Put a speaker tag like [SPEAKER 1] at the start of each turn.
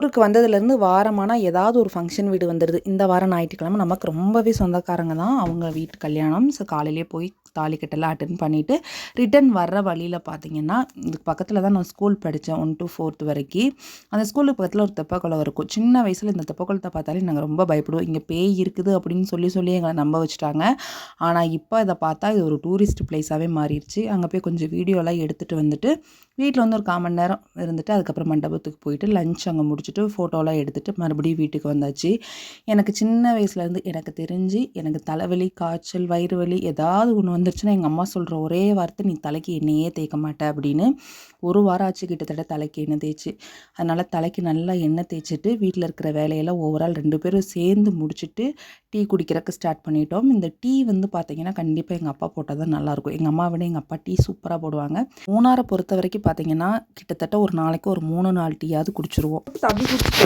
[SPEAKER 1] ஊருக்கு வந்ததுலேருந்து வாரமானா ஏதாவது ஒரு ஃபங்க்ஷன் வீடு வந்துடுது. இந்த வாரம் ஞாயிற்றுக்கிழமை நமக்கு ரொம்பவே சொந்தக்காரங்க தான். அவங்க வீட்டு கல்யாணம். ஸோ காலையிலேயே போய் தாலி கட்டெல்லாம் அட்டெண்ட் பண்ணிவிட்டு ரிட்டர்ன் வர்ற வழியில் பார்த்தீங்கன்னா, இதுக்கு பக்கத்தில் தான் நான் ஸ்கூல் படித்தேன் 1 to 4th வரைக்கும். அந்த ஸ்கூலுக்கு பக்கத்தில் ஒரு தெப்பக்குளம் இருக்கும். சின்ன வயசில் இந்த தெப்பக்குளத்தை பார்த்தாலே நாங்கள் ரொம்ப பயப்படுவோம். இங்கே பேய் இருக்குது அப்படின்னு சொல்லி எங்களை நம்ப வச்சுட்டாங்க. ஆனால் இப்போ இதை பார்த்தா இது ஒரு டூரிஸ்ட் பிளேஸாகவே மாறிடுச்சு. அங்கே போய் கொஞ்சம் வீடியோலாம் எடுத்துகிட்டு வந்துட்டு வீட்டில் வந்து ஒரு 1/4 மணி நேரம் இருந்துட்டு அதுக்கப்புறம் மண்டபத்துக்கு போயிட்டு லஞ்ச் அங்கே முடிச்சுட்டு ஃபோட்டோலாம் எடுத்துகிட்டு மறுபடியும் வீட்டுக்கு வந்தாச்சு. எனக்கு சின்ன வயசுலேருந்து எனக்கு தெரிஞ்சு எனக்கு தலைவலி, காய்ச்சல், வயிறு வலி ஏதாவது ஒன்று வந்துருச்சுன்னா எங்கள் அம்மா சொல்கிற ஒரே வார்த்தை, நீ தலைக்கு எண்ணெயே தேய்க்க மாட்டே அப்படின்னு. ஒரு வாரம் ஆச்சு கிட்டத்தட்ட தலைக்கு எண்ணெய் தேய்ச்சி. அதனால் தலைக்கு நல்லா எண்ணெய் தேய்ச்சிட்டு வீட்டில் இருக்கிற வேலையெல்லாம் ஓவரால் 2 பேரும் சேர்ந்து முடிச்சுட்டு டீ குடிக்கிறதுக்கு ஸ்டார்ட் பண்ணிட்டோம். இந்த டீ வந்து பார்த்தீங்கன்னா கண்டிப்பாக எங்கள் அப்பா போட்டால் தான் நல்லாயிருக்கும். எங்கள் அம்மா விட எங்கள் அப்பா டீ சூப்பராக போடுவாங்க. மூணாரை பொறுத்த வரைக்கும் பார்த்தீங்கன்னா கிட்டத்தட்ட ஒரு நாளைக்கு ஒரு 3 4 டீயாவது குடிச்சிருவோம். தம்பி குடிச்சிட்டு